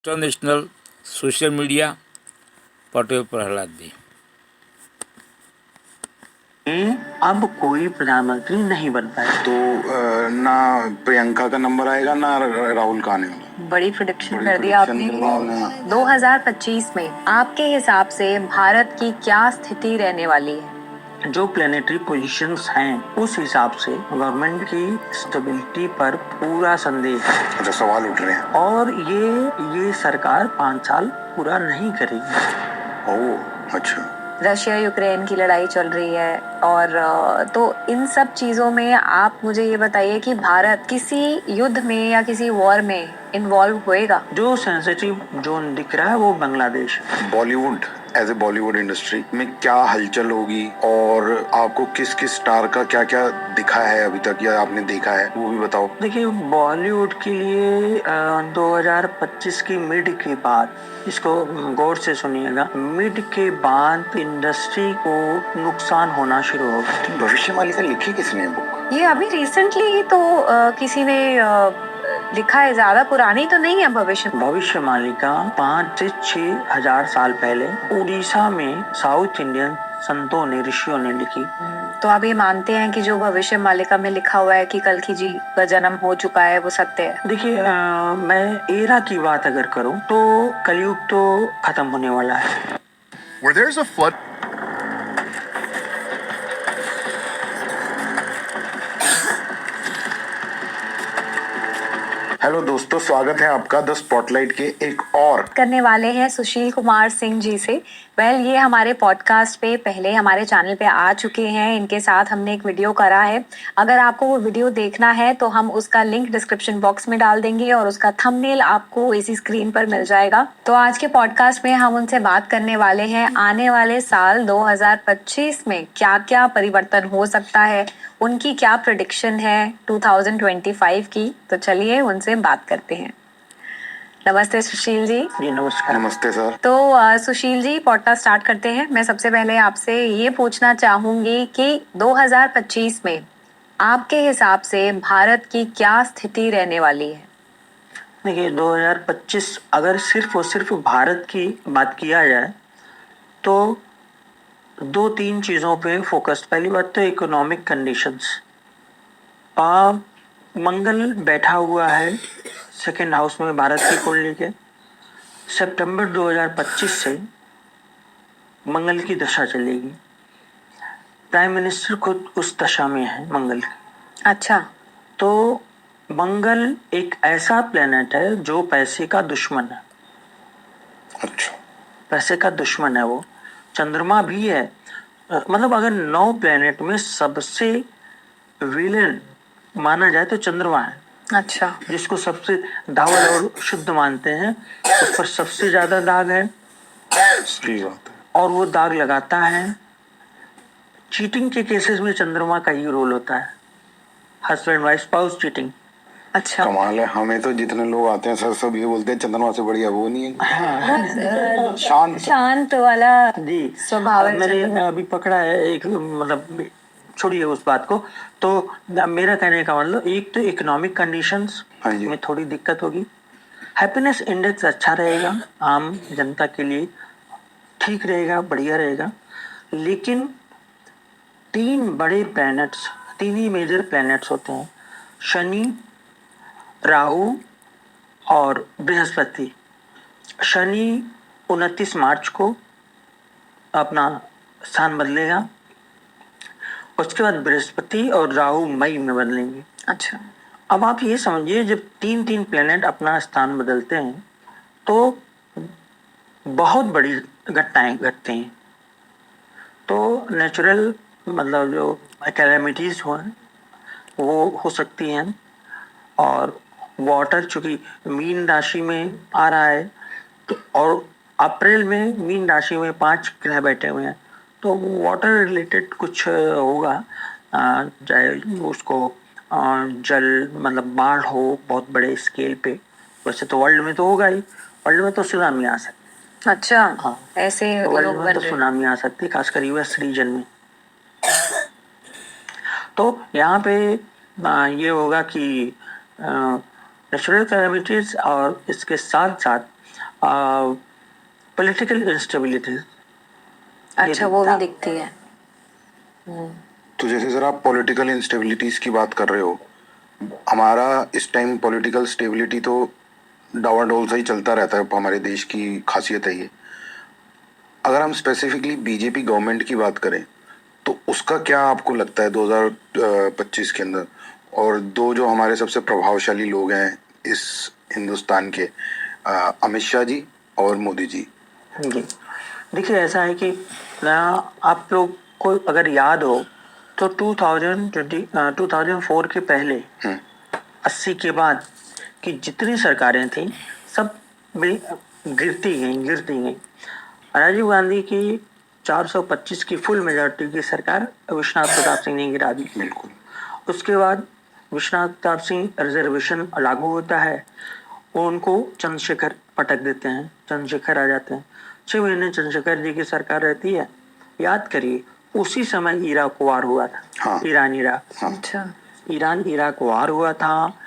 International social media Patel Prahlad ji. अब कोई प्रधानमंत्री नहीं बन पाए तो ना प्रियंका का नंबर आएगा ना राहुल का आने वाला। बड़ी प्रेडिक्शन कर दी आपने। 2025 में आपके हिसाब से भारत की क्या स्थिति रहने वाली है? जो प्लेनेटरी पोजीशंस हैं उस हिसाब से गवर्नमेंट की स्टेबिलिटी पर पूरा संदेह है। अच्छा, सवाल उठ रहे हैं। और ये सरकार 5 साल पूरा नहीं करेगी। ओह अच्छा। रशिया यूक्रेन की लड़ाई चल रही है और तो इन सब चीजों में आप मुझे ये बताइए कि भारत किसी युद्ध में या किसी वॉर में इन्वॉल्व होएगा? जो सेंसिटिव जोन दिख रहा है वो बांग्लादेश है। Bollywood as a Bollywood industry में क्या हलचल होगी और आपको किस किस स्टार का क्या क्या दिखा है अभी तक या आपने देखा है वो भी बताओ। देखिए, बॉलीवुड के लिए 2025 की मिड के बाद, इसको गौर से सुनिएगा, मिड के बाद इंडस्ट्री को नुकसान होना शुरू होगा। भविष्य मालिका लिखी किसने बुक? ये अभी रिसेंटली तो किसी ने लिखा है, ज्यादा पुरानी तो नहीं है। भविष्य मालिका 5 से 6 हजार साल पहले उड़ीसा में साउथ इंडियन संतों ने, ऋषियों ने लिखी। तो आप ये मानते हैं कि जो भविष्य मालिका में लिखा हुआ है कि कल्कि जी का जन्म हो चुका है वो सत्य है? देखिए, मैं एरा की बात अगर करूं तो कलयुग तो खत्म होने वाला है। Where there's a flood hello दोस्तों, स्वागत है आपका द स्पॉटलाइट के एक और करने वाले हैं सुशील कुमार सिंह जी से। ये हमारे पॉडकास्ट पे पहले हमारे चैनल पे आ चुके हैं। इनके साथ हमने एक वीडियो करा है। अगर आपको वो वीडियो देखना है तो हम उसका लिंक डिस्क्रिप्शन बॉक्स में डाल देंगे और उसका थंबनेल आपको इसी स्क्रीन पर मिल जाएगा। तो आज के पॉडकास्ट में हम उनसे बात करने वाले हैं आने वाले साल 2025 में क्या क्या परिवर्तन हो सकता है, उनकी क्या प्रेडिक्शन है 2025 की। तो चलिए उनसे बात करते हैं। नमस्ते सुशील जी। जी नमस्कार। नमस्ते सर। तो सुशील जी, पॉडकास्ट स्टार्ट करते हैं। मैं सबसे पहले आपसे ये पूछना चाहूंगी कि 2025 में आपके हिसाब से भारत की क्या स्थिति रहने वाली है? देखिए, 2025 अगर सिर्फ और सिर्फ भारत की बात किया जाए तो 2-3 चीज़ों पे फोकस। पहली बात तो इकोनॉमिक कंडीशंस। मंगल बैठा हुआ है सेकेंड हाउस में भारत की कुंडली के। सितंबर 2025 से मंगल की दशा चलेगी। प्राइम मिनिस्टर खुद उस दशा में है मंगल की। अच्छा। तो मंगल एक ऐसा प्लेनेट है जो पैसे का दुश्मन है। अच्छा। पैसे का दुश्मन है वो। चंद्रमा भी है। मतलब अगर 9 प्लेनेट में सबसे विलेन माना जाए तो चंद्रमा है। अच्छा। जिसको सबसे धावल और शुद्ध मानते हैं, उस पर सबसे ज्यादा दाग है। सही बात है। और वो दाग लगाता है। चीटिंग के केसेस में चंद्रमा का ही रोल होता है। Husband wife spouse cheating. अच्छा। कमाल है। हमें तो जितने लोग आते हैं सर सब ये बोलते हैं चंद्रमा से बढ़िया वो नहीं है। शांत वाला जी स्वभाव है। मैंने अभी पकड़ा है एक, मतलब छोड़िए उस बात को। तो मेरा कहने का मतलब, एक तो इकोनॉमिक कंडीशंस में थोड़ी दिक्कत होगी। हैप्पीनेस इंडेक्स अच्छा रहेगा, आम जनता के लिए ठीक रहेगा, बढ़िया रहेगा। लेकिन 3 बड़े प्लैनेट्स, 3 ही मेजर प्लैनेट्स होते हैं, शनि, राहु और बृहस्पति। शनि 29 मार्च को अपना स्थान बदलेगा। उसके बाद बृहस्पति और राहु मई में बदलेंगे। अच्छा। अब आप ये समझिए, जब 3-3 प्लेनेट अपना स्थान बदलते हैं तो बहुत बड़ी घटनाएं घटती हैं। तो नेचुरल मतलब जो कैलेमिटीज वो हो सकती हैं। और वाटर चूंकि मीन राशि में आ रहा है तो, और अप्रैल में मीन राशि में 5 ग्रह बैठे हुए हैं, तो वाटर रिलेटेड कुछ होगा। चाहे उसको जल मतलब बाढ़ हो बहुत बड़े स्केल पे। वैसे तो वर्ल्ड में तो होगा ही, वर्ल्ड में तो सुनामी आ सकती है। अच्छा। हाँ, ऐसे वर्ल्ड में तो सुनामी आ सकती है, खासकर यूएस रीजन में। तो यहाँ पे ये होगा कि नेचुरल कैलेमिटीज और इसके साथ साथ पॉलिटिकल इंस्टेबिलिटी। अच्छा, वो भी दिखती है। तो जैसे सर आप पॉलिटिकल इंस्टेबिलिटीज की बात कर रहे हो, हमारा इस टाइम पॉलिटिकल स्टेबिलिटी तो डावाडोल सा ही चलता रहता है, हमारे देश की खासियत है ये। अगर हम स्पेसिफिकली बीजेपी गवर्नमेंट की बात करें तो उसका क्या आपको लगता है 2025 के अंदर, और दो जो हमारे सबसे प्रभावशाली लोग हैं इस हिंदुस्तान के, अमित शाह जी और मोदी जी? जी, देखिए ऐसा है कि ना, आप लोग को अगर याद हो तो 2004 के पहले 80 के बाद की जितनी सरकारें थी सब गिरती गई। राजीव गांधी की 425 की फुल मेजॉरिटी की सरकार विश्वनाथ प्रताप सिंह ने गिरा दी। बिल्कुल। उसके बाद विश्वनाथ प्रताप सिंह रिजर्वेशन लागू होता है, उनको चंद्रशेखर पटक देते हैं, चंद्रशेखर आ जाते हैं। 6 महीने चंद्रशेखर जी की सरकार रहती है। याद करिए उसी समय इराक वार हुआ था। हाँ। Iran Iraq. हाँ। अच्छा। ईरान इराक वार हुआ था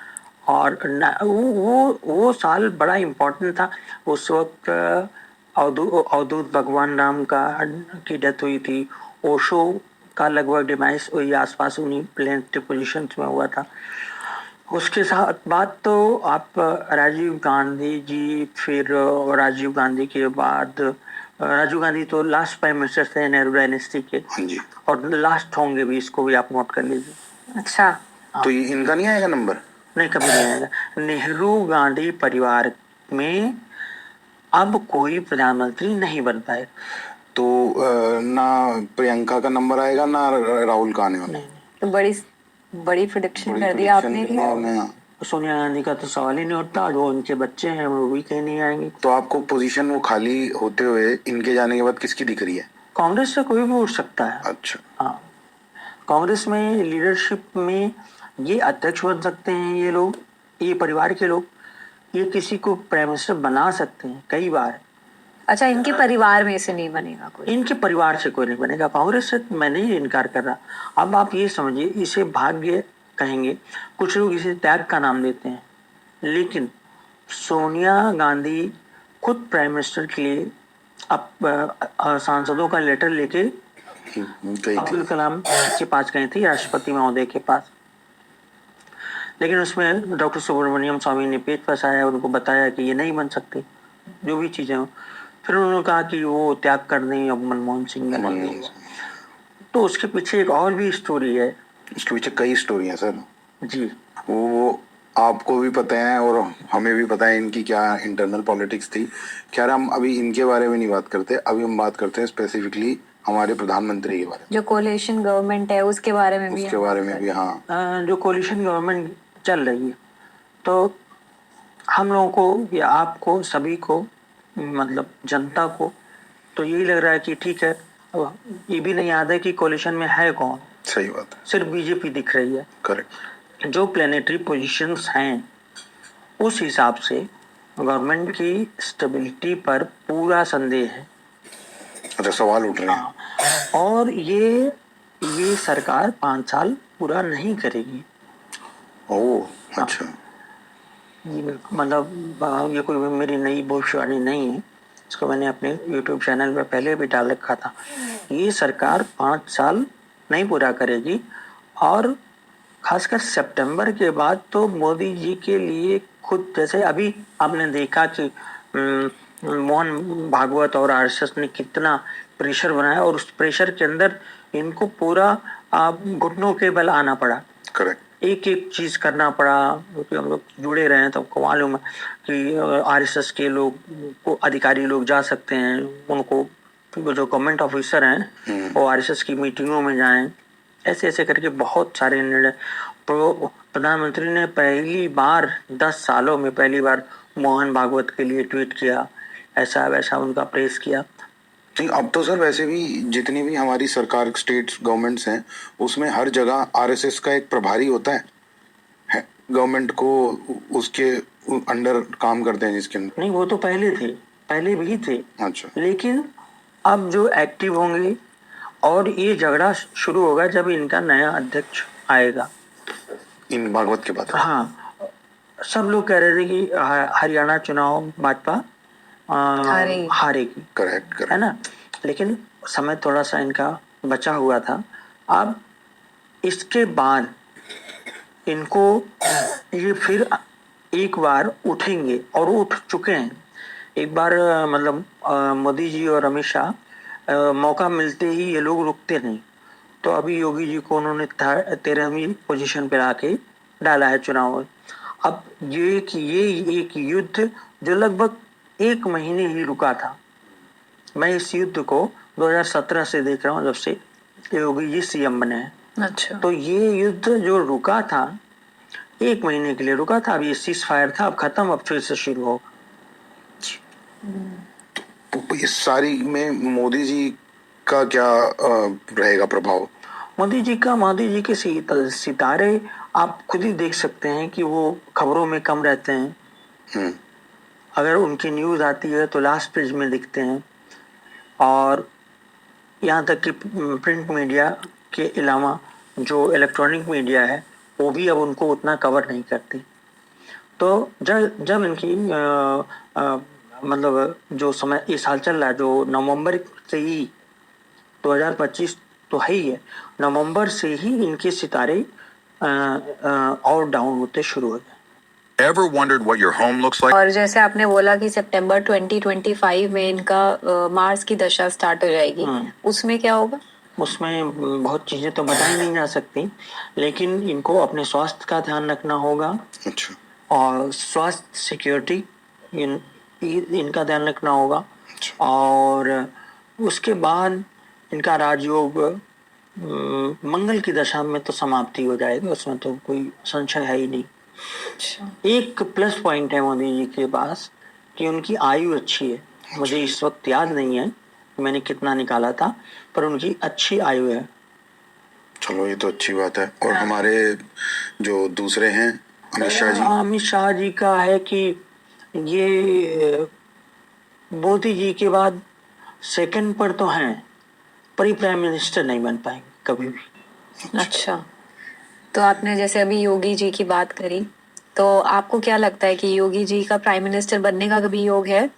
और वो साल बड़ा इम्पोर्टेंट था। उस वक्त अवधूत भगवान राम का की डेथ हुई थी। ओशो का लगभग डिमाइस वही आसपास उन्हीं प्लेनेटरी पोजीशन में हुआ था। उसके साथ बात तो आप राजीव गांधी जी, फिर राजीव गांधी के बाद राजीव गांधी तो लास्ट प्राइम मिनिस्टर थे नेहरू डायनेस्टी के, हाँ जी। और लास्ट होंगे भी, इसको भी आप नोट कर लीजिए। अच्छा। तो ये इनका नहीं आएगा नंबर? नहीं, कभी नहीं आएगा। नेहरू गांधी परिवार में अब कोई प्रधानमंत्री नहीं बन पाए। तो ना प्रियंका का नंबर आएगा ना राहुल का आने वाला। तो बड़ी प्रिडिक्शन कर दी आपने कि सोनिया गांधी का तो सवाल ही नहीं उठता, जो उनके बच्चे हैं वो भी कहीं नहीं आएंगे। तो आपको पोजीशन वो खाली होते हुए इनके जाने के बाद किसकी दिख रही है? कांग्रेस से कोई भी उठ सकता है। अच्छा। हाँ, कांग्रेस में लीडरशिप में ये अध्यक्ष बन सकते हैं, ये लोग, ये परिवार के लोग, ये किसी को प्राइम मिनिस्टर बना सकते हैं कई बार। अच्छा, इनके परिवार में से नहीं बनेगा कोई? इनके परिवार से कोई नहीं बनेगा। कांग्रेस से मैं नहीं इनकार कर रहा। अब आप ये समझिए, इसे भाग्य कहेंगे, कुछ लोग इसे त्याग का नाम देते हैं, लेकिन सोनिया गांधी खुद प्राइम मिनिस्टर के लिए अब सांसदों का लेटर लेके अब्दुल कलाम के पास गई थी, राष्ट्रपति महोदय के पास। लेकिन उसमें डॉक्टर सुब्रमण्यम स्वामी ने पेच फंसाया, उनको बताया कि ये नहीं बन सकती, जो भी चीजें हो। फिर उन्होंने कहा कि वो त्याग कर दें, अब मनमोहन सिंह बनेंगे। तो उसके पीछे एक और भी स्टोरी है। इसके पीछे कई स्टोरी हैं सर जी। वो आपको भी पता है और हमें भी पता है इनकी क्या इंटरनल पॉलिटिक्स थी। खैर हम अभी इनके बारे में नहीं बात करते, अभी हम बात करते हैं स्पेसिफिकली हमारे प्रधानमंत्री के बारे में। जो कोलिशन गवर्नमेंट है उसके बारे में भी। उसके बारे में भी, हाँ। जो कोलिशन गवर्नमेंट चल रही है, तो हम लोगों को या आपको सभी को, मतलब जनता को, तो यही लग रहा है कि ठीक है, ये भी नहीं याद है कि कोलिशन में है कौन। सही बात है। सिर्फ बीजेपी दिख रही है। करेक्ट। जो प्लेनेटरी पोजीशंस हैं उस हिसाब से गवर्नमेंट की स्टेबिलिटी पर पूरा संदेह है। अच्छा, सवाल उठ रहे हैं। और ये सरकार 5 साल पूरा नहीं करेगी। ओह अच्छा। मतलब ये कोई मेरी नई भविष्यवाणी नहीं है, इसको मैंने अपने YouTube चैनल में पहले भी डाल रखा था। ये सरकार 5 साल नहीं पूरा करेगी, और खासकर सितंबर के बाद तो मोदी जी के लिए खुद, जैसे अभी आपने देखा कि मोहन भागवत और आरएसएस ने कितना प्रेशर बनाया, और उस प्रेशर के अंदर इनको पूरा घुटनों के बल आना पड़ा। करेक्ट। एक एक चीज करना पड़ा, क्योंकि हम लोग जुड़े रहे हैं तो आपको मालूम है कि आरएसएस के लोग को, अधिकारी लोग जा सकते हैं, उनको जो गवर्नमेंट ऑफिसर हैं वो आरएसएस की मीटिंगों में जाएं, ऐसे ऐसे करके बहुत सारे निर्णय। प्रधानमंत्री ने पहली बार 10 सालों में पहली बार मोहन भागवत के लिए ट्वीट किया, ऐसा वैसा उनका प्रेस किया। नहीं, अब तो सर वैसे भी जितनी भी हमारी सरकार, स्टेट गवर्नमेंट्स हैं, उसमें हर जगह आरएसएस का एक प्रभारी होता है गवर्नमेंट को उसके अंडर काम करते हैं, जिसके अंदर। नहीं, वो तो पहले थे, पहले भी थे। अच्छा। लेकिन अब जो एक्टिव होंगे, और ये झगड़ा शुरू होगा जब इनका नया अध्यक्ष आएगा, इन भागवत के बाद। हाँ, सब लोग कह रहे थे कि हरियाणा चुनाव भाजपा हारेगी, करेक्ट है करेक्ट। ना। लेकिन समय थोड़ा सा इनका बचा हुआ था। अब इसके बाद इनको ये फिर एक बार उठेंगे और वो उठ चुके हैं। एक बार मतलब मोदी जी और अमित शाह मौका मिलते ही ये लोग रुकते नहीं। तो अभी योगी जी को उन्होंने 13वीं पोजीशन पे लाके डाला है चुनाव में। अब ये एक युद्ध जो लगभग 1 महीने ही रुका था। मैं इस युद्ध को 2017 से देख रहा हूँ, जब से योगी जी सीएम बने हैं। अच्छा। तो ये युद्ध जो रुका था 1 महीने के लिए रुका था। अब ये सीज फायर था, अब खत्म, अब फिर से शुरू होगा। तो इस सारी में मोदी जी का क्या रहेगा प्रभाव? मोदी जी के सितारे आप खुद ही देख सकते हैं कि वो खबरों में कम रहते हैं। हम्म। अगर उनकी न्यूज आती है तो लास्ट पेज में दिखते हैं, और यहाँ तक कि प्रिंट मीडिया के अलावा जो इलेक्ट्रॉनिक मीडिया है वो भी अब उनको उतना कवर नहीं करती। तो जब जब इनकी मतलब जो समय ये साल चल रहा है, जो नवंबर से ही 2025 तो है ही है, नवंबर से ही इनके सितारे और डाउन होते शुरू हो गए। Ever wondered what your home looks like? और जैसे आपने बोला कि सितंबर 2025 में इनका मार्स की दशा स्टार्ट हो जाएगी, उसमें क्या होगा? उसमें बहुत चीजें तो बताई नहीं जा सकती, लेकिन इनको अपने स्वास्थ्य का ध्यान रखना होगा। अच्छा। और स्वास्थ्य सिक्योरिटी इनका ध्यान रखना होगा। और उसके बाद इनका राजयोग मंगल की दशा में तो समाप्ति हो जाएगी, उसमें तो कोई संशय है ही नहीं। एक प्लस पॉइंट है मोदी जी के पास कि उनकी आयु अच्छी है। मुझे इस वक्त याद नहीं है मैंने कितना निकाला था, पर उनकी अच्छी आयु है। चलो ये तो अच्छी बात है। और हमारे जो दूसरे हैं अमित शाह जी का है कि ये मोदी जी के बाद सेकंड पर तो हैं, पर ये प्राइम मिनिस्टर नहीं बन पाएंगे कभी भी। अच्छा, तो आपने जैसे अभी योगी जी की बात करी, तो आपको क्या लगता है कि योगी जी का प्राइम मिनिस्टर बनने का कभी योग है?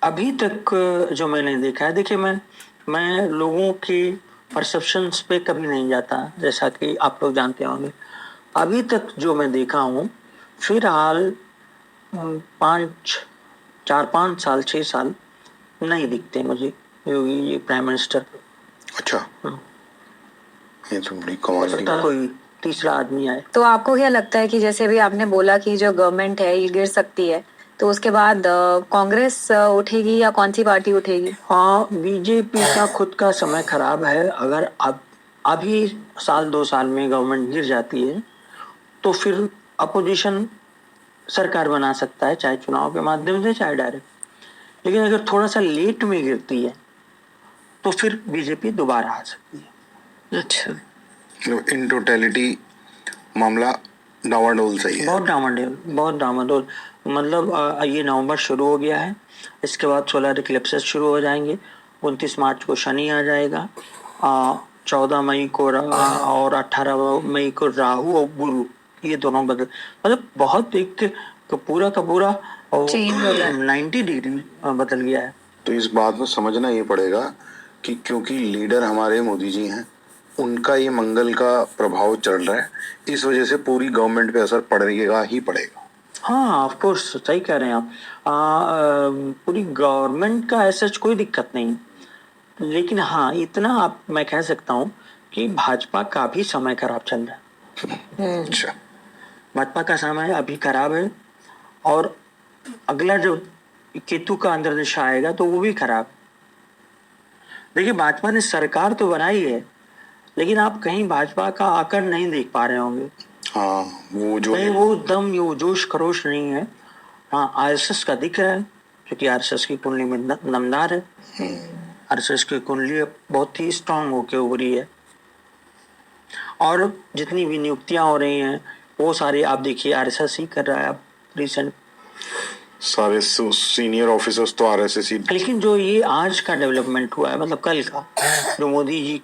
अभी तक जो मैंने देखा है, देखिए मैं लोगों की परसेप्शंस पे कभी नहीं जाता, जैसा कि आप लोग जानते होंगे। अभी तक जो मैं देखा हूँ, फिलहाल 4-5 साल 6 साल नहीं दिखते मुझे योगी ये प्राइम मिनिस्टर। अच्छा। ये तो बड़ी कमाल की कोई तीसरा आदमी आए। तो आपको क्या लगता है कि जैसे भी आपने बोला कि जो गवर्नमेंट है ये गिर सकती है, तो उसके बाद कांग्रेस उठेगी या कौन सी पार्टी उठेगी? हाँ, बीजेपी का खुद का समय खराब है। अगर अभी 1-2 साल में गवर्नमेंट गिर जाती है तो फिर अपोजिशन सरकार बना सकता है, चाहे चुनाव के माध्यम से चाहे डायरेक्ट। लेकिन अगर थोड़ा सा लेट में गिरती है तो फिर बीजेपी दोबारा आ सकती है। अच्छा। इन टोटलिटी मामला डावाडोल सही है। बहुत डामाडोल। मतलब ये नवंबर शुरू हो गया है, इसके बाद सोलर इक्लिप्सेस शुरू हो जाएंगे। 29 मार्च को शनि आ जाएगा, 14 मई को और 18 मई को राहु और गुरु, ये दोनों बदल, मतलब बहुत एक पूरा का पूरा 90 डिग्री बदल गया है। तो इस बात में समझना ये पड़ेगा कि क्योंकि लीडर हमारे मोदी जी हैं, उनका ये मंगल का प्रभाव चल रहा है, इस वजह से पूरी गवर्नमेंट पे असर पड़ेगा ही पड़ेगा। हाँ, ऑफ कोर्स सही कह रहे हैं आप। पूरी गवर्नमेंट का ऐसा कोई दिक्कत नहीं, लेकिन हाँ इतना मैं कह सकता हूँ कि भाजपा का भी समय खराब चल रहा है। अच्छा। भाजपा का समय अभी खराब है, और अगला जो केतु का अंदर दिशा आएगा तो वो भी खराब। देखिए, भाजपा ने सरकार तो बनाई है, लेकिन आप कहीं भाजपा का आकर नहीं देख पा रहे होंगे। हाँ, वो जो नहीं, वो दम, वो जोश खरोश नहीं है। हाँ, आरएसएस का दिख रहा है, क्योंकि आरएसएस की कुंडली में दमदार है। आरएसएस की कुंडली बहुत ही स्ट्रांग होके उभरी है, और जितनी भी नियुक्तियां हो रही हैं वो सारी आप देखिए आरएसएस ही कर रहा है। अब रिसेंट सारे सीनियर ऑफिसर्स तो आरएसएस ही। लेकिन जो ये आज का डेवलपमेंट हुआ है, मतलब कल का, जो मोदी जी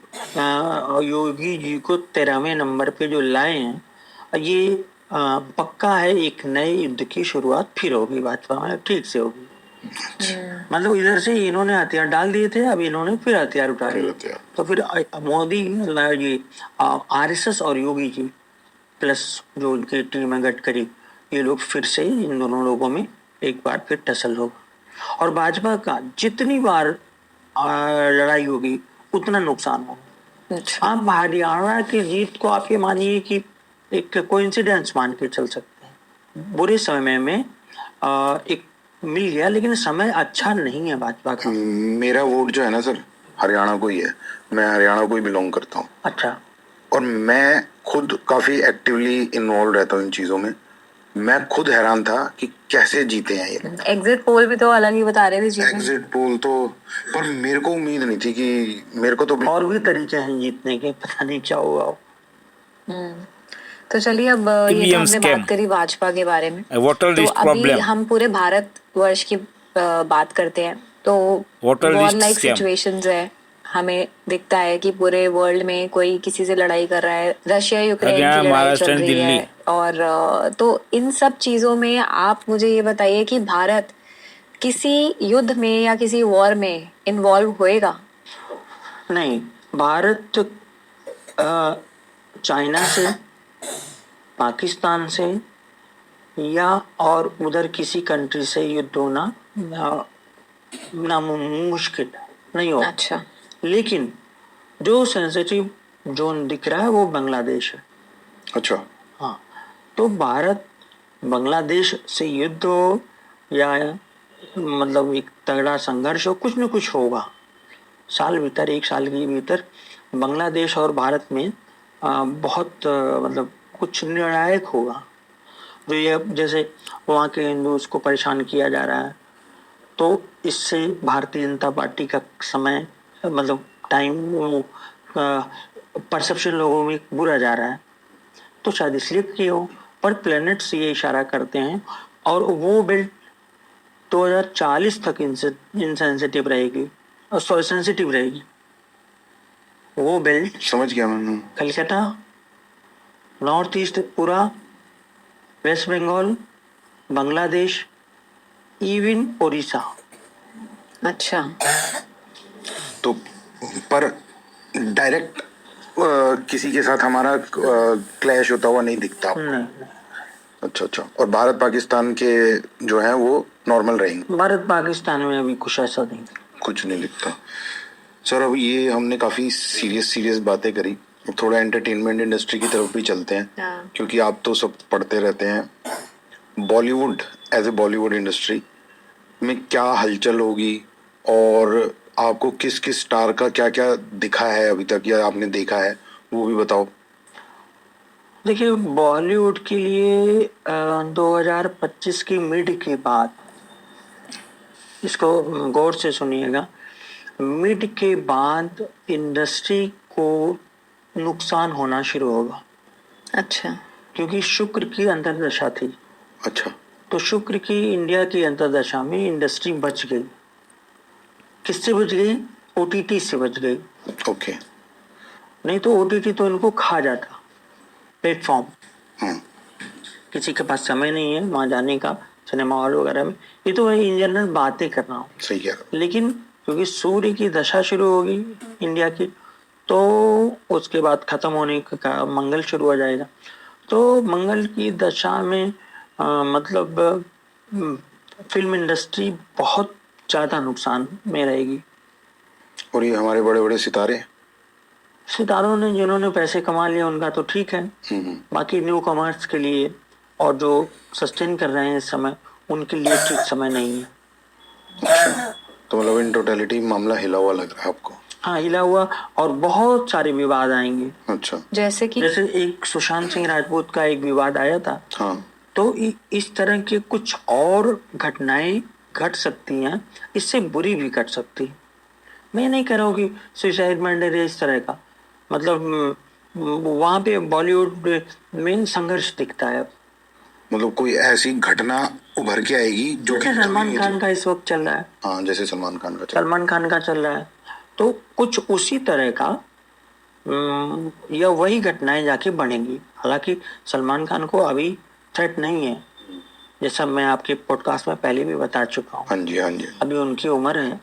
योगी जी को 13वें नंबर पे जो लाए हैं, ये पक्का है एक नए युद्ध की शुरुआत फिर होगी, भाजपा में ठीक से होगी। मतलब इधर से इन्होंने हथियार डाल दिए थे, अब इन्होंने फिर हथियार उठा फिर लिए। हथियार। तो फिर मोदी, ये आरएसएस और योगी जी प्लस जो उनकी टीम है गडकरी, ये लोग फिर से इन दोनों लोगों में एक बार फिर टसल होगा। और भाजपा का जितनी बार लड़ाई होगी उतना नुकसान होगा। अच्छा। आप हरियाणा की जीत को आप ये मानिए कि एक कोइंसिडेंस मान के चल सकते हैं। बुरे समय में एक मिल गया, लेकिन समय अच्छा नहीं है भाजपा का। मेरा वोट जो है ना सर, हरियाणा को ही है। मैं हरियाणा को ही बिलोंग करता हूँ अच्छा, और मैं खुद काफी एक्टिवली इन्वॉल्व रहता हूँ इन चीजों में। मैं खुद हैरान था कि कैसे जीते हैं ये। एग्जिट पोल भी तो अलग ही बता रहे थे जीतने। एग्जिट पोल तो, पर मेरे को उम्मीद नहीं थी कि मेरे को तो और भी तरीके हैं जीतने के, पता नहीं क्या होगा। तो चलिए, अब ये तो EVM हमने scam, बात करी भाजपा के बारे में। वोटर तो लिस्ट अभी प्रॉब्लम, हम पूरे भारतवर्ष की बात करते हैं। तो voter war list like scam. Situations है, हमें दिखता है कि पूरे वर्ल्ड में कोई किसी से लड़ाई कर रहा है, रशिया यूक्रेन की हरियाणा, लड़ाई महाराष्ट्र चल एंड रही दिल्ली। है। और तो इन सब चीजों में आप मुझे ये बताइए कि भारत किसी युद्ध में या किसी वॉर में इन्वॉल्व होएगा? नहीं, भारत चाइना से, पाकिस्तान से या और उधर किसी कंट्री से युद्ध होना मुश्किल नहीं हो। अच्छा। लेकिन जो सेंसिटिव जोन दिख रहा है वो बांग्लादेश है। अच्छा। हाँ, तो भारत बांग्लादेश से युद्ध हो या मतलब एक तगड़ा संघर्ष हो, कुछ न कुछ होगा। साल भीतर, एक साल के भीतर बांग्लादेश और भारत में बहुत मतलब कुछ निर्णायक होगा। जो ये जैसे वहाँ के हिंदुओं को परेशान किया जा रहा है, तो इससे भारतीय जनता पार्टी का समय मतलब टाइम परसेप्शन लोगों में बुरा जा रहा है। तो शायद इसलिए कि हो, पर प्लैनेट्स ये इशारा करते हैं और वो बेल्ट 2040 तक इनसेंसिटिव रहेगी और सेंसिटिव रहेगी। वो बेल्ट समझ गया मैं। कलकत्ता, नॉर्थ ईस्ट पूरा, वेस्ट बंगाल, बांग्लादेश, इवन उड़ीसा। अच्छा। तो पर डायरेक्ट किसी के साथ हमारा क्लैश होता हुआ नहीं दिखता आपको? नहीं, अच्छा अच्छा। और भारत पाकिस्तान के जो है वो नॉर्मल रहेंगे? भारत पाकिस्तान में अभी कुछ ऐसा नहीं, कुछ नहीं दिखता। सर अब ये हमने काफी सीरियस बातें करी, थोड़ा एंटरटेनमेंट इंडस्ट्री की तरफ भी चलते हैं। हाँ। क्योंकि आप तो सब पढ़ते रहते हैं। Bollywood, as a Bollywood industry में क्या हलचल होगी और आपको किस किस स्टार का क्या क्या दिखा है अभी तक या आपने देखा है, वो भी बताओ। देखिए बॉलीवुड के लिए 2025 की मिड के बाद, इसको गौर से सुनिएगा, मिड के बाद इंडस्ट्री को नुकसान होना शुरू होगा। अच्छा। क्योंकि शुक्र की अंतर्दशा थी। अच्छा। तो शुक्र की इंडिया की अंतर्दशा में इंडस्ट्री बच गई। किससे बच गई? ओटीटी से बच गई। ओके। नहीं तो ओटीटी तो इनको खा जाता, प्लेटफॉर्म। किसी के पास समय नहीं है वहां जाने का, सिनेमा हॉल वगैरह में। ये तो मैं इन जनरल बातें कर रहा हूँ। सही है। लेकिन क्योंकि सूर्य की दशा शुरू होगी इंडिया की, तो उसके बाद खत्म होने का मंगल शुरू हो जाएगा। तो मंगल की दशा में मतलब फिल्म इंडस्ट्री बहुत ज्यादा नुकसान में रहेगी। और ये हमारे बड़े बड़े सितारे, सितारों ने जिन्होंने पैसे कमा लिए उनका तो ठीक है, बाकी न्यू कॉमर्स के लिए और जो सस्टेन कर रहे हैं इस समय, उनके लिए ठीक समय नहीं है। तो मतलब इन टोटलिटी मामला हिला हुआ लग रहा है आपको? हाँ, हिला हुआ, और बहुत सारे विवाद आएंगे। अच्छा। जैसे कि जैसे एक सुशांत सिंह राजपूत का एक विवाद आया था। हाँ। तो इस तरह के कुछ और घटनाएं घट सकती हैं, इससे बुरी भी घट सकती है। मैं नहीं कह रहा हूँ कि सुसाइड मर्डर है इस तरह का, मतलब वहां पे बॉलीवुड में संघर्ष दिखता है। मतलब कोई ऐसी घटना उभर के आएगी जो जैसे सलमान खान का इस वक्त चल रहा है। हाँ, जैसे सलमान खान का सलमान खान का चल रहा है, तो कुछ उसी तरह का या वही घटनाएं जाके बढ़ेंगी। हालांकि सलमान खान को अभी थ्रेट नहीं है, जैसा मैं आपके पॉडकास्ट में पहले भी बता चुका हूँ, हाँ जी, हाँ जी। अभी उनकी उम्र है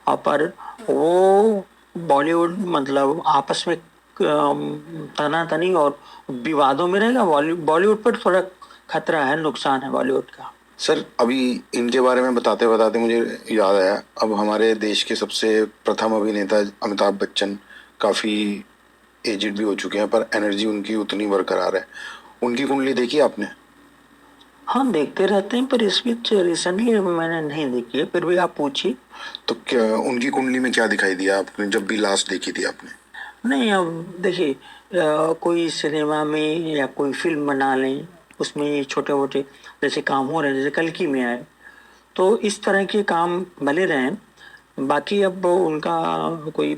और पर वो बॉलीवुड मतलब आपस में तनातनी और विवादों में रहेगा। बॉलीवुड पर थोड़ा खतरा है, नुकसान है बॉलीवुड का। सर अभी इनके बारे में बताते बताते मुझे याद आया, अब हमारे देश के सबसे प्रथम अभिनेता अमिताभ बच्चन काफ़ी एजिड भी हो चुके हैं, पर एनर्जी उनकी उतनी बरकरार है। उनकी कुंडली देखी आपने? हाँ, देखते रहते हैं, पर इस बीच रिसेंटली मैंने नहीं देखी है, फिर भी आप पूछिए। तो क्या उनकी कुंडली में क्या दिखाई दिया आपने जब भी लास्ट देखी थी आपने? नहीं, अब देखिए, कोई सिनेमा में या कोई फिल्म बना लें, उसमें छोटे मोटे जैसे काम हो रहे हैं, जैसे कल की में आए, तो इस तरह के काम भले रहें। बाकी अब उनका कोई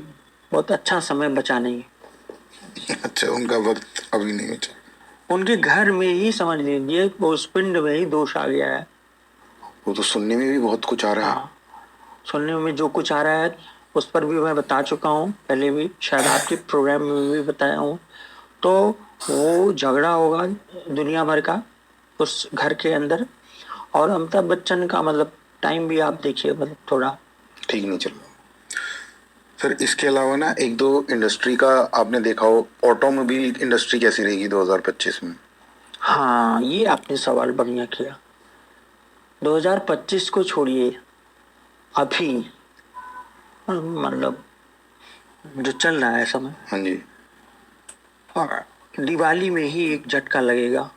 बहुत अच्छा समय बचा नहीं है। अच्छा, उनका वक्त अभी नहीं बचा। उनके घर में ही समझ लीजिए वो उस पिंड में ही दोष आ गया है। वो तो सुनने में भी बहुत कुछ आ रहा है। हाँ, सुनने में जो कुछ आ रहा है उस पर भी मैं बता चुका हूँ, पहले भी शायद आपके प्रोग्राम में भी बताया हूँ। तो वो झगड़ा होगा दुनिया भर का उस घर के अंदर, और अमिताभ बच्चन का मतलब टाइम भी आप देखिए, मतलब थोड़ा ठीक नहीं चल रहा। सर इसके अलावा ना एक दो इंडस्ट्री का आपने देखा हो, ऑटोमोबाइल इंडस्ट्री कैसी रहेगी 2025 में? हाँ, ये आपने सवाल बढ़िया किया। 2025 को छोड़िए, अभी मतलब जो चल रहा है समय, हाँ जी। और दिवाली में ही एक झटका लगेगा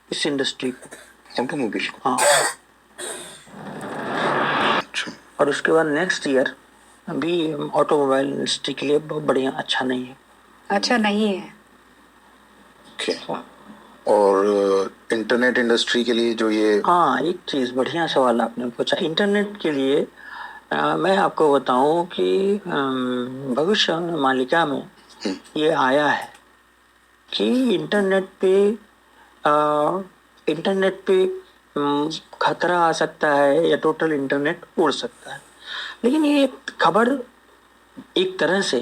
इस इंडस्ट्री को। ऑटोमोबाइल को? हाँ, अच्छा। और उसके बाद नेक्स्ट ईयर भी ऑटोमोबाइल इंडस्ट्री के लिए बहुत बढ़िया अच्छा नहीं है। अच्छा नहीं है। ओके। और इंटरनेट इंडस्ट्री के लिए जो ये हाँ, एक चीज बढ़िया सवाल आपने पूछा इंटरनेट के लिए। मैं आपको बताऊं कि भविष्य मालिका में ये आया है कि इंटरनेट पे खतरा आ सकता है या टोटल इंटरनेट उड़ सकता है। लेकिन ये खबर एक तरह से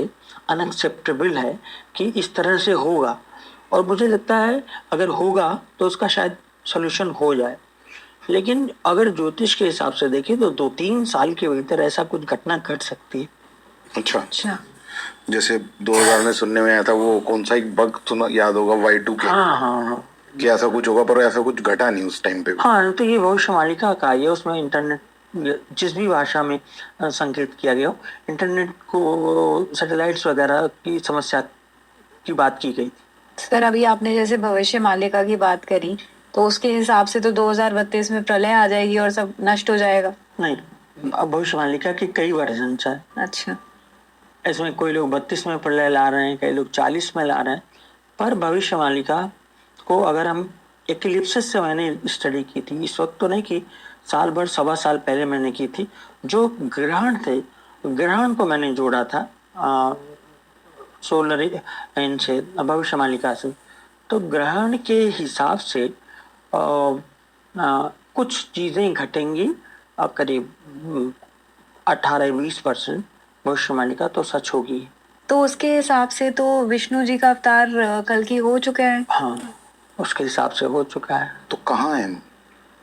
अनएक्सेप्टेबल है कि इस तरह से होगा, और मुझे लगता है अगर होगा तो उसका शायद सॉल्यूशन हो जाए। लेकिन अगर ज्योतिष के हिसाब से देखें तो 2-3 साल के भीतर ऐसा कुछ घटना घट सकती है। अच्छा, अच्छा। जैसे 2000 में सुनने में आया था, वो कौन सा एक बग सुना याद होगा, Y2K, हाँ हाँ हाँ कि ऐसा कुछ होगा, पर ऐसा कुछ घटा नहीं उस टाइम पे भी। हाँ, तो ये भविष्यवाणिका का ये उसमें इंटरनेट जिस भी भाषा में संकेत किया गया हो, इंटरनेट को सैटेलाइट्स वगैरह की समस्या की बात की गई। सर अभी आपने जैसे भविष्य मालिका की बात करी, तो उसके हिसाब से तो 2032 में प्रलय आ जाएगी और सब नष्ट हो जाएगा। नहीं, अब भविष्यवाणिका के कई वर्जन है। अच्छा। इसमें कोई लोग 32 में प्रलय ला रहे हैं, कई लोग 40 में ला रहे हैं। पर भविष्यवाणिका को अगर हम एक्लिप्सिस से मैंने स्टडी की थी, इस वक्त तो नहीं की, साल भर 1.25 साल पहले मैंने की थी। जो ग्रहण थे, ग्रहण को मैंने जोड़ा था सोलर इनसे, भविष्यवाणिका से। तो ग्रहण के हिसाब से कुछ चीजें घटेंगी, करीब 18-20% भविष्यवाणिका तो सच होगी। तो उसके हिसाब से तो विष्णु जी का अवतार कल की हो चुका है। हाँ, उसके हिसाब से हो चुका है। तो कहाँ है?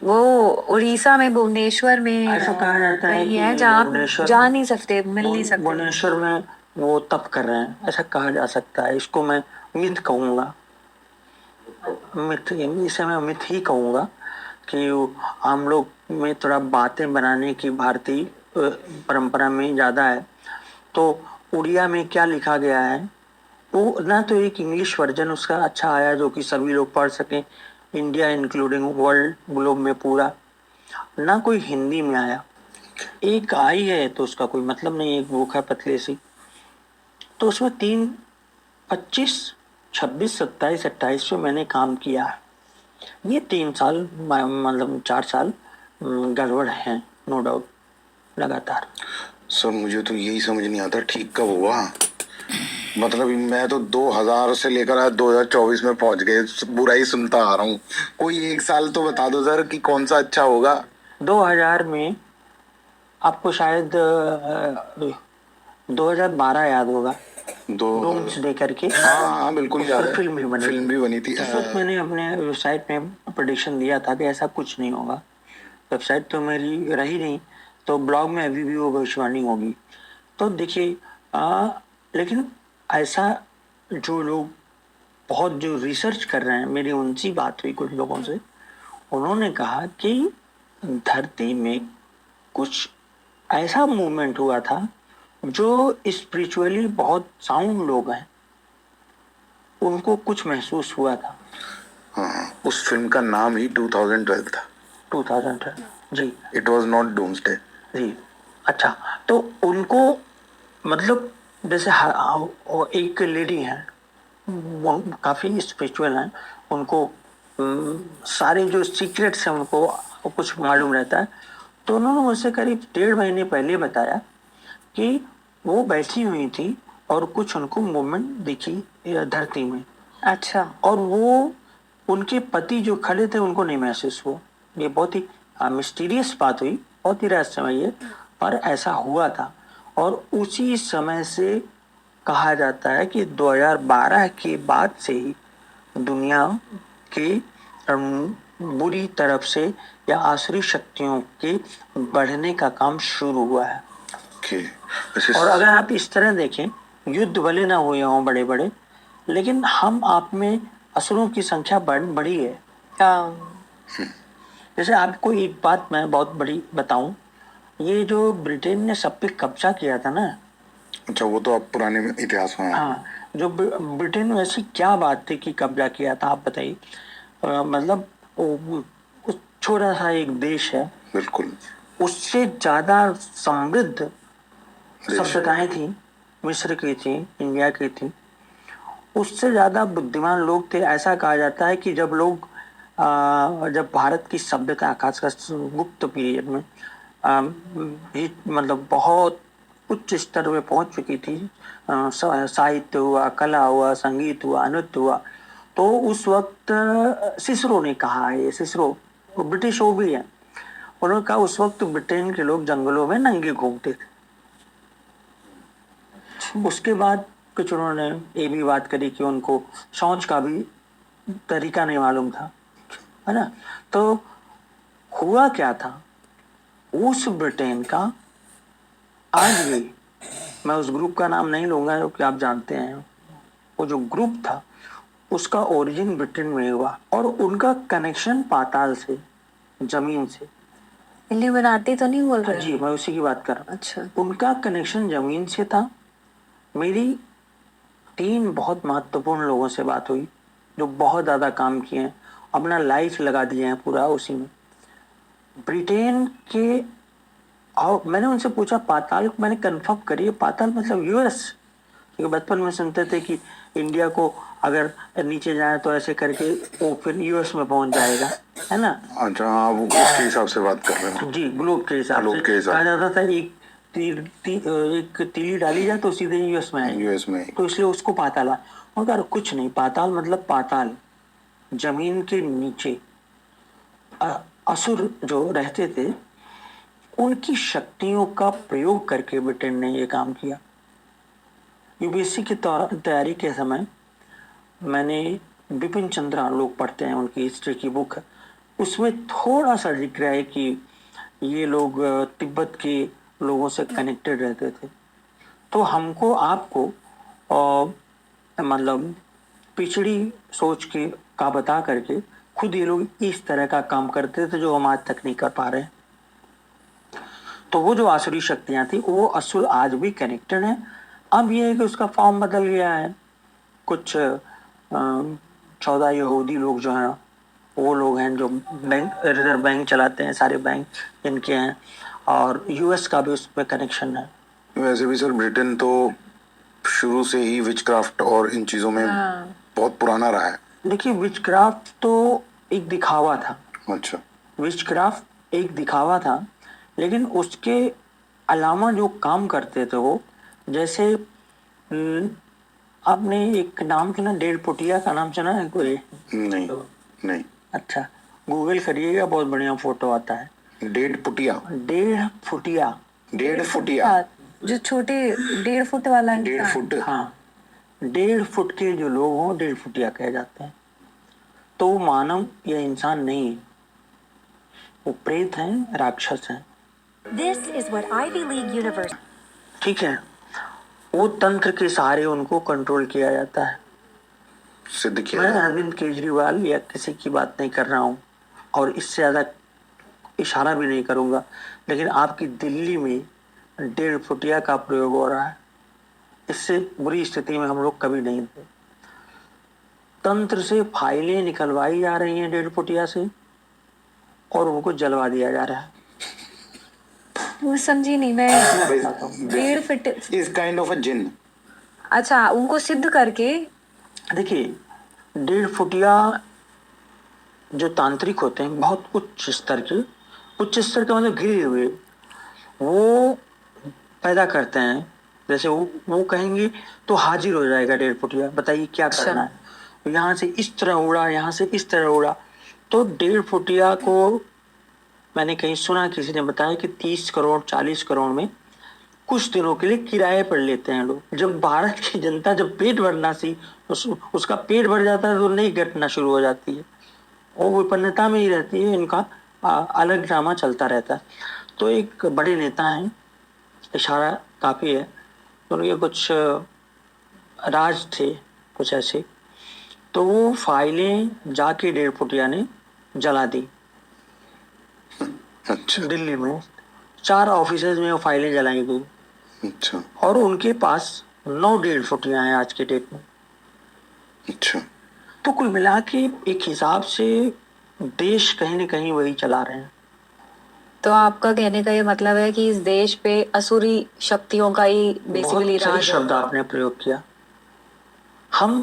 वो उड़ीसा में भुवनेश्वर में ऐसा कहा जाता है कहीं कि है जहाँ भुवनेश्वर जा नहीं सकते, मिल नहीं सकते। भुवनेश्वर में वो तप कर रहे हैं, ऐसा कहा जा सकता है। इसको मैं मिथ कहूंगा, मिथ, इसे मैं मिथ ही कहूंगा कि हम लोग में थोड़ा बातें बनाने की भारतीय परंपरा में ज्यादा है। तो उड़िया में क्या लिखा गया है, वो ना तो एक इंग्लिश वर्जन उसका अच्छा आया जो कि सभी लोग पढ़ सकें, इंडिया इंक्लूडिंग वर्ल्ड ग्लोब में पूरा, ना कोई हिंदी में आया। एक आई है तो उसका कोई मतलब नहीं, एक बुक है पतले सी। तो उसमें 25, 26, 27, 28 में मैंने काम किया है। ये 3 साल मतलब 4 साल गड़बड़ है, नो डाउट, लगातार। सर मुझे तो यही समझ नहीं आता ठीक कब हुआ। मतलब मैं तो 2000 से लेकर आज 2024 में पहुंच गए, बुराई सुनता आ रहा हूँ। कोई एक साल तो बता दो सर कि कौन सा अच्छा होगा। 2000 में आपको शायद 2012 याद होगा। डोम्स डे करके। हाँ बिल्कुल उस याद पर है, फिल्म भी बनी फिल्म भी बनी थी। उस वक्त मैंने अपने वेबसाइट में प्रेडिक्शन दिया था कि ऐसा कुछ नहीं होगा। वेबसाइट तो मेरी रही नहीं, तो ब्लॉग में अभी भी वो भविष्यवाणी होगी। तो देखिए लेकिन ऐसा जो लोग बहुत जो रिसर्च कर रहे हैं, मेरी उनसी बात हुई कुछ लोगों से, उन्होंने कहा कि धरती में कुछ ऐसा मूवमेंट हुआ था जो स्पिरिचुअली बहुत साउंड लोग हैं, उनको कुछ महसूस हुआ था। हाँ, उस फिल्म का नाम ही 2012 था। 2010 जी। It was not doomsday. जी अच्छा, तो उनको मतलब जैसे एक लेडी है, वो काफी स्पिरिचुअल हैं, उनको सारे जो सीक्रेट्स हैं उनको कुछ मालूम रहता है। तो उन्होंने मुझसे करीब 1.5 महीने पहले बताया कि वो बैठी हुई थी और कुछ उनको मूवमेंट दिखी धरती में। अच्छा। और वो उनके पति जो खड़े थे उनको नहीं महसूस हुआ। ये बहुत ही मिस्टीरियस बात हुई, बहुत ही रहस्यमय है, पर ऐसा हुआ था। और उसी समय से कहा जाता है कि 2012 के बाद से ही दुनिया के बुरी तरफ से या आसुरी शक्तियों के बढ़ने का काम शुरू हुआ है। ओके, वैसे और अगर आप इस तरह देखें, युद्ध भले ना हुए हों बड़े बड़े, लेकिन हम आप में असुरों की संख्या बढ़ी है। जैसे आपको एक बात मैं बहुत बड़ी बताऊं, ये जो ब्रिटेन ने सब पे कब्जा किया था ना। अच्छा, वो तो आप पुराने इतिहास में। हाँ, जो ब्रिटेन में ऐसी क्या बात थी कि कब्जा किया था, आप बताइए। मतलब वो छोटा सा एक देश है, बिल्कुल, उससे ज्यादा समृद्ध देश। सभ्यताएं थी, मिस्र की थी, इंडिया की थी, उससे ज्यादा बुद्धिमान लोग थे। ऐसा कहा जाता है कि जब लोग जब भारत की सभ्यता खासकर गुप्त पीरियड में मतलब बहुत उच्च स्तर पे पहुंच चुकी थी, साहित्य हुआ, कला हुआ, संगीत हुआ, नृत्य हुआ, तो उस वक्त सिसरो ने कहा है, ये सिसरो ब्रिटिश वो भी है, उन्होंने कहा उस वक्त ब्रिटेन के लोग जंगलों में नंगे घूमते थे। उसके बाद कुछ उन्होंने ये भी बात करी कि उनको शौच का भी तरीका नहीं मालूम था, है ना। तो हुआ क्या था, उस ब्रिटेन का आज भी, मैं उस ग्रुप का नाम नहीं लूंगा क्योंकि आप जानते हैं, वो जो ग्रुप था उसका ओरिजिन ब्रिटेन में हुआ और उनका कनेक्शन पाताल से, जमीन से। इल्यूमिनाटी तो नहीं बोल रहे? जी, मैं उसी की बात कर रहा हूँ। अच्छा। उनका कनेक्शन जमीन से था। मेरी 3 बहुत महत्वपूर्ण लोगों से बात हुई जो बहुत ज्यादा काम किए हैं, अपना लाइफ लगा दिए हैं पूरा उसी में, ब्रिटेन के। और मैंने उनसे पूछा पाताल, मैंने कंफर्म करी पाताल मतलब यूएस, क्योंकि बचपन में सुनते थे कि इंडिया को अगर नीचे जाए तो ऐसे करके वो फिर यूएस में पहुंच जाएगा, है ना। अच्छा, आप उसके हिसाब से बात कर रहे हो। जी, ग्लोब के हिसाब ग्लोब से के हिसाब। कहा जाता था एक तीली डाली जाए तो सीधे यूएस में आएगी, यूएस में। तो इसलिए उसको पाताल। मगर कुछ नहीं, पाताल मतलब पाताल, जमीन के नीचे असुर जो रहते थे उनकी शक्तियों का प्रयोग करके ब्रिटेन ने ये काम किया। यूपीएससी की तैयारी के समय मैंने बिपिन चंद्रा, लोग पढ़ते हैं उनकी हिस्ट्री की बुक, उसमें थोड़ा सा जिक्र है कि ये लोग तिब्बत के लोगों से कनेक्टेड रहते थे। तो हमको आपको मतलब पिछड़ी सोच के का बता करके खुद ये लोग इस तरह का काम करते थे जो हम आज तक नहीं कर पा रहे हैं। तो वो जो आसुरी शक्तियां थी वो असुर आज भी कनेक्टेड है। अब ये है कि उसका फॉर्म बदल गया है। कुछ 14 यहूदी लोग जो हैं वो लोग हैं जो बैंक, रिजर्व बैंक चलाते हैं, सारे बैंक इनके हैं, और यूएस का भी उसमें कनेक्शन है। वैसे भी सर ब्रिटेन तो शुरू से ही विचक्राफ्ट और इन चीजों में बहुत पुराना रहा है। देखिए, विचक्राफ्ट तो एक दिखावा था। अच्छा, विचक्राफ्ट एक दिखावा था, लेकिन उसके अलावा जो काम करते थे वो, जैसे आपने एक नाम सुना, डेढ़ फुटिया का नाम सुना है कोई? नहीं नहीं। अच्छा, गूगल करिएगा, बहुत बढ़िया फोटो आता है। 1.5 फुटिया। 1.5 फुटिया। 1.5 फुटिया जो छोटे 1.5 फुट वाला 1.5 फुट। हाँ, 1.5 फुट के जो लोग हों 1.5 फुटिया कहे जाते हैं। तो वो मानव या इंसान नहीं है, वो प्रेत हैं, राक्षस हैं। This is what Ivy League University. ठीक है, वो तंत्र के सहारे उनको कंट्रोल किया जाता है। सिद्ध किया मैं जाए। अरविंद केजरीवाल या किसी की बात नहीं कर रहा हूँ और इससे ज़्यादा इशारा भी नहीं करूँगा, लेकिन आपकी दिल्ली में 1.5 फुटिया का प्रयोग हो रहा है। इससे बुरी स्थिति में हम लोग कभी नहीं थे। तंत्र से फाइलें निकलवाई जा रही हैं 1.5 फुटिया से और उनको जलवा दिया जा रहा है। वो समझी नहीं मैं। 1.5 feet. Is kind of a jinn. अच्छा, उनको सिद्ध करके। देखिए, 1.5 फुटिया जो तांत्रिक होते हैं बहुत उच्च स्तर के, उच्च स्तर का मतलब घिरे हुए, वो पैदा करते हैं। जैसे वो कहेंगे तो हाजिर हो जाएगा 1.5 फुटिया, बताइए क्या करना है। यहाँ से इस तरह उड़ा, यहाँ से इस तरह उड़ा। तो 1.5 फुटिया को मैंने कहीं सुना, किसी ने बताया कि 30 करोड़ 40 करोड़ में कुछ दिनों के लिए किराए पर लेते हैं लोग। जब भारत की जनता जब पेट भरना सी उसका पेट भर जाता है तो नई घटना शुरू हो जाती है। वो विपन्नता में ही रहती है, इनका अलग ड्रामा चलता रहता है। तो एक बड़े नेता हैं, इशारा काफ़ी है, तो उनके कुछ राज थे कुछ ऐसे, तो वो फाइलें जाके 1.5 फुटिया ने जला दी। अच्छा दिल्ली में 4 ऑफिसेज में वो फाइलें जलाई गई अच्छा और उनके पास 9 1.5 फुटियां हैं आज के डेट में। अच्छा। तो कुल मिला के एक हिसाब से देश कहीं न कहीं वही चला रहे हैं। तो आपका कहने का ये मतलब है कि इस देश पे असुरी शक्तियों का ही बेसिकली बहुत सही राज शब्द है। आपने प्रयोग किया। हम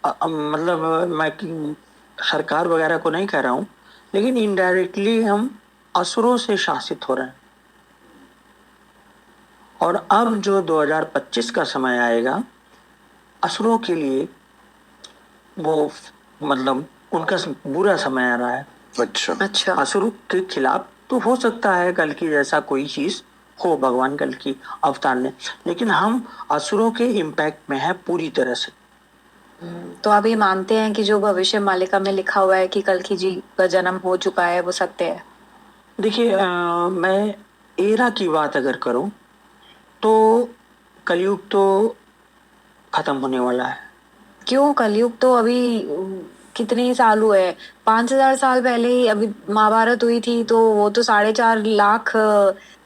मतलब मैं सरकार वगैरह को नहीं कह रहा हूँ, लेकिन इनडायरेक्टली हम असुरों से शासित हो रहे हैं। और अब जो 2025 का समय आएगा, असुरों के लिए वो मतलब उनका बुरा समय आ रहा है। अच्छा असुरों के खिलाफ तो हो सकता है कल की जैसा कोई चीज हो, भगवान कल की अवतार ने, लेकिन हम असुरों के इम्पैक्ट में है पूरी तरह से। तो आप ये मानते हैं कि जो भविष्य मालिका में लिखा हुआ है कि कल्कि जी का जन्म हो चुका है वो सत्य है? देखिए, मैं एरा की बात अगर करूं तो कलयुग तो खत्म होने वाला है। क्यों? कलयुग तो अभी कितने ही साल हुए? 5,000 साल पहले ही अभी महाभारत हुई थी, तो वो तो 4.5 लाख,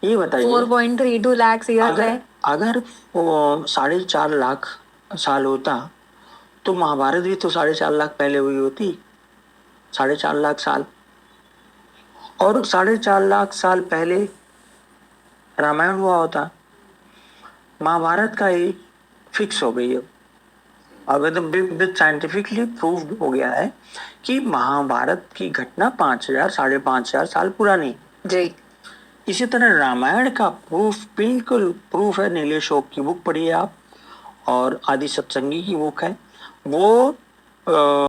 ये बताइए 4.32 लाख ईयर्स अगर है। अगर वो 4.5 लाख साल होता तो महाभारत भी तो 4.5 लाख पहले हुई होती। 4.5 लाख साल और 4.5 लाख साल पहले रामायण हुआ होता। महाभारत का ही फिक्स हो गई है, अब एकदम साइंटिफिकली प्रूव्ड हो गया है कि महाभारत की घटना 5,000 5,500 साल पुरानी। जी। इसी तरह रामायण का प्रूफ, बिल्कुल प्रूफ है। नीलेश ओक की बुक पढ़िए आप, और आदि सत्संगी की बुक है। वो